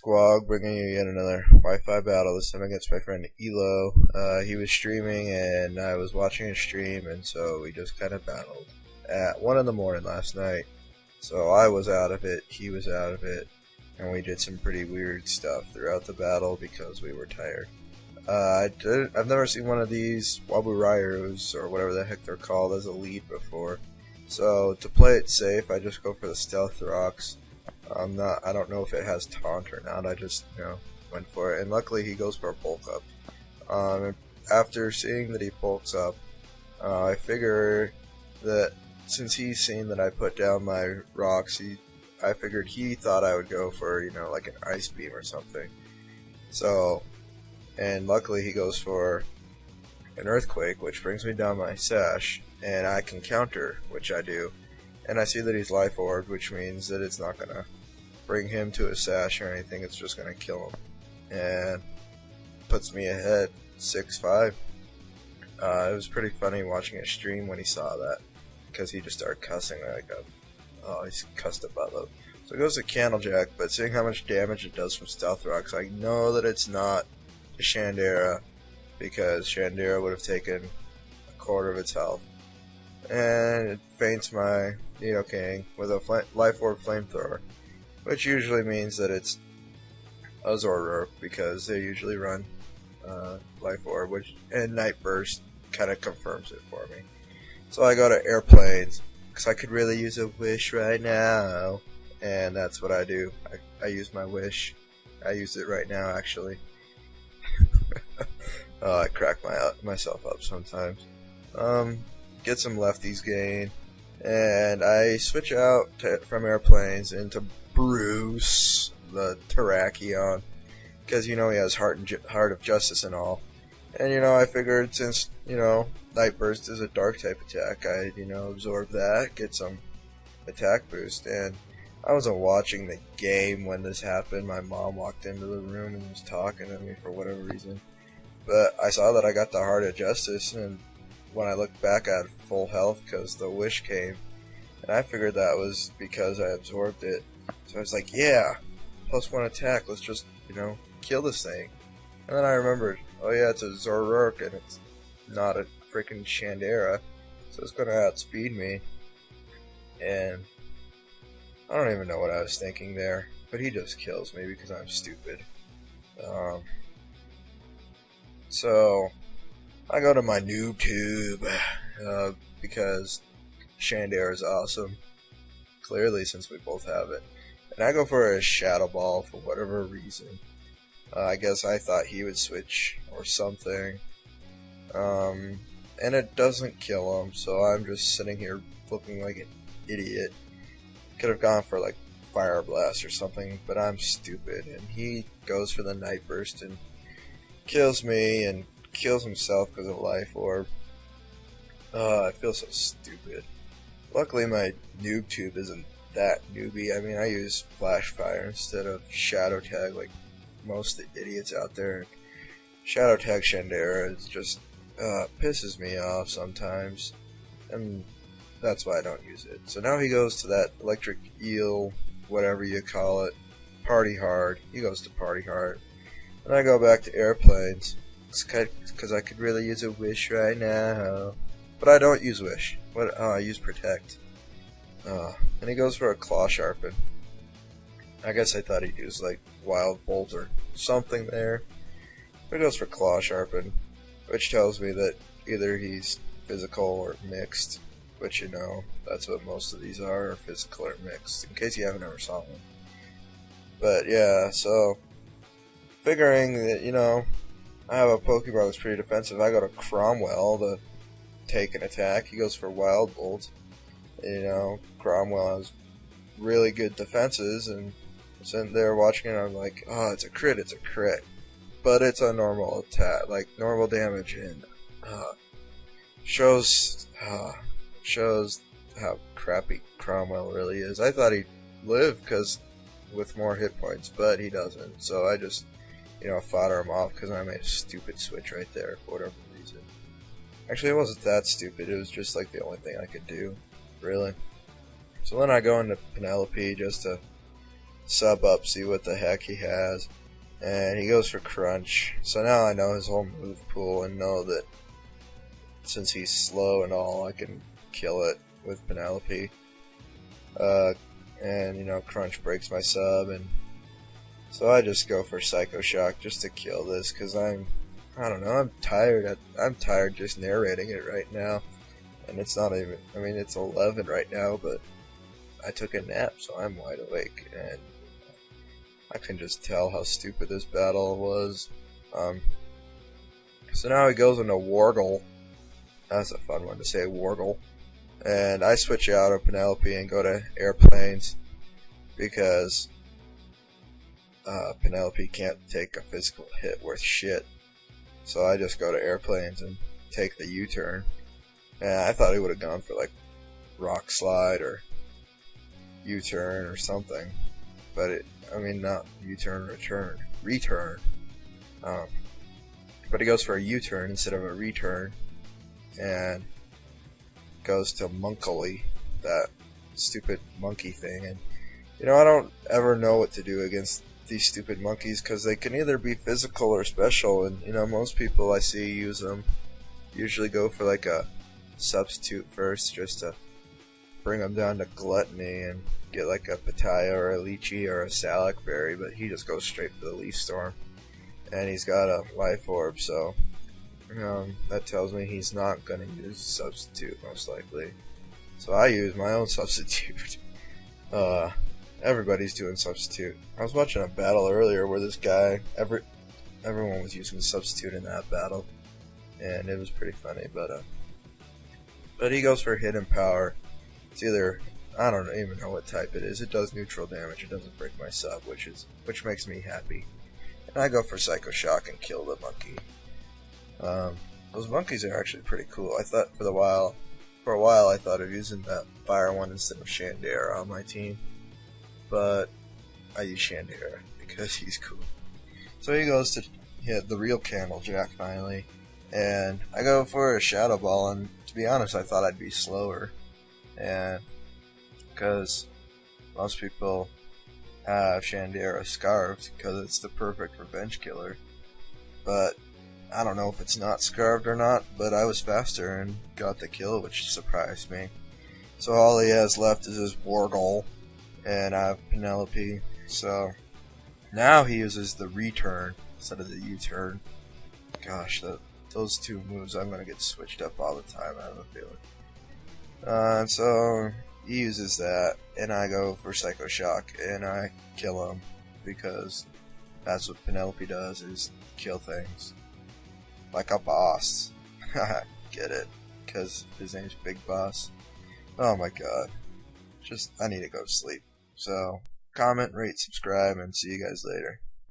Squawk, bringing you yet another Wi-Fi battle, this time against my friend Elo. He was streaming and I was watching his stream, and so we just kind of battled at 1 in the morning last night. So I was out of it, he was out of it, and we did some pretty weird stuff throughout the battle because we were tired. I've never seen one of these Waburayus, or whatever the heck they're called, as a lead before. So to play it safe, I just go for the stealth rocks. I don't know if it has taunt or not, I just, went for it. And luckily he goes for a bulk up. After seeing that he bulks up, I figure that since he's seen that I put down my rocks, I figured he thought I would go for, like an ice beam or something. So, and luckily he goes for an earthquake, which brings me down my sash, and I can counter, which I do. And I see that he's life orbed, which means that it's not gonna bring him to a sash or anything, it's just gonna kill him. And puts me ahead 6-5. It was pretty funny watching a stream when he saw that, because he just started cussing like he's cussed a buttload. So it goes to Candlejack, but seeing how much damage it does from Stealth Rocks, I know that it's not a Shandera, because Shandera would have taken a quarter of its health. And it feints my Nidoking with a Life Orb Flamethrower, which usually means that it's a Zoroark, because they usually run Life Orb, and Night Burst kind of confirms it for me. So I go to Airplanes, because I could really use a Wish right now, and that's what I do. I use my Wish. I use it right now, actually. I crack myself up sometimes. Get some lefties gain, and I switch out from Airplanes into Bruce, the Terrakion, because he has Heart of Justice and all. And I figured since Night Burst is a dark type attack, I'd absorb that, get some attack boost. And I wasn't watching the game when this happened. My mom walked into the room and was talking to me for whatever reason. But I saw that I got the Heart of Justice, and when I looked back, I had full health because the Wish came. And I figured that was because I absorbed it. So I was like, yeah, +1 attack, let's just, kill this thing. And then I remembered, oh yeah, it's a Zoroark, and it's not a freaking Shandera, so it's gonna outspeed me. And I don't even know what I was thinking there, but he just kills me because I'm stupid. So I go to my noob tube, because Shandera is awesome, clearly, since we both have it. And I go for a Shadow Ball for whatever reason. I guess I thought he would switch or something. And it doesn't kill him, so I'm just sitting here looking like an idiot. Could have gone for like Fire Blast or something, but I'm stupid. And he goes for the Night Burst and kills me and kills himself because of Life Orb. I feel so stupid. Luckily my noob tube isn't that newbie. I mean, I use Flash Fire instead of Shadow Tag like most of the idiots out there. Shadow Tag Shandera is just pisses me off sometimes, and that's why I don't use it. So now he goes to that Electric Eel, whatever you call it, Party Hard. He goes to Party Hard. And I go back to Airplanes, because I could really use a Wish right now. But I don't use Wish. I use Protect. And he goes for a Claw Sharpen. I guess I thought he'd use like Wild Bolt or something there. But he goes for Claw Sharpen, which tells me that either he's physical or mixed, which that's what most of these are physical or mixed, in case you haven't ever saw one. But yeah, so figuring that, I have a Pokeball that's pretty defensive, I go to Cromwell to take an attack. He goes for Wild Bolt. Cromwell has really good defenses, and I'm sitting there watching it, and I'm like, oh, it's a crit. But it's a normal attack, like normal damage, and shows how crappy Cromwell really is. I thought he'd live with more hit points, but he doesn't. So I just, fodder him off because I made a stupid switch right there for whatever reason. Actually, it wasn't that stupid. It was just like the only thing I could do, really. So then I go into Penelope just to sub up, see what the heck he has. And he goes for Crunch. So now I know his whole move pool and know that since he's slow and all, I can kill it with Penelope. And you know, Crunch breaks my sub, and so I just go for Psycho Shock just to kill this, because I don't know, I'm tired just narrating it right now. And it's not even, I mean, it's 11 right now, but I took a nap, so I'm wide awake, and I can just tell how stupid this battle was. So now he goes into Wargle. That's a fun one to say, Wargle. And I switch out of Penelope and go to Airplanes, because Penelope can't take a physical hit worth shit. So I just go to Airplanes and take the U-turn. And I thought he would have gone for like Rock Slide or U-turn or something. But I mean, not U-turn, return. But he goes for a U-turn instead of a return. And goes to Monkily, that stupid monkey thing. And you know, I don't ever know what to do against these stupid monkeys, because they can either be physical or special, and you know, most people I see use them usually go for like a substitute first, just to bring them down to Gluttony and get like a Pitaya or a Lychee or a Salac Berry, but he just goes straight for the Leaf Storm. And he's got a Life Orb, so that tells me he's not going to use substitute, most likely. So I use my own substitute. Everybody's doing substitute. I was watching a battle earlier where this guy, everyone was using substitute in that battle, and it was pretty funny. But he goes for Hidden Power. It's either, I don't even know what type it is. It does neutral damage. It doesn't break my sub, which makes me happy. And I go for Psycho Shock and kill the monkey. Those monkeys are actually pretty cool. I thought for a while I thought of using that fire one instead of Shandera on my team, but I use Shandera because he's cool. So he goes to hit the real Candlejack finally, and I go for a Shadow Ball, and to be honest, I thought I'd be slower, and because most people have Shandera Scarved because it's the perfect revenge killer, but I don't know if it's not Scarved or not, but I was faster and got the kill, which surprised me. So all he has left is his Wargle, and I have Penelope. So now he uses the return instead of the U-turn. Gosh, those two moves, I'm going to get switched up all the time, I have a feeling. And so he uses that, and I go for Psycho Shock, and I kill him, because that's what Penelope does, is kill things. Like a boss. Get it? Because his name's Big Boss. Oh my god. I need to go to sleep. So, comment, rate, subscribe, and see you guys later.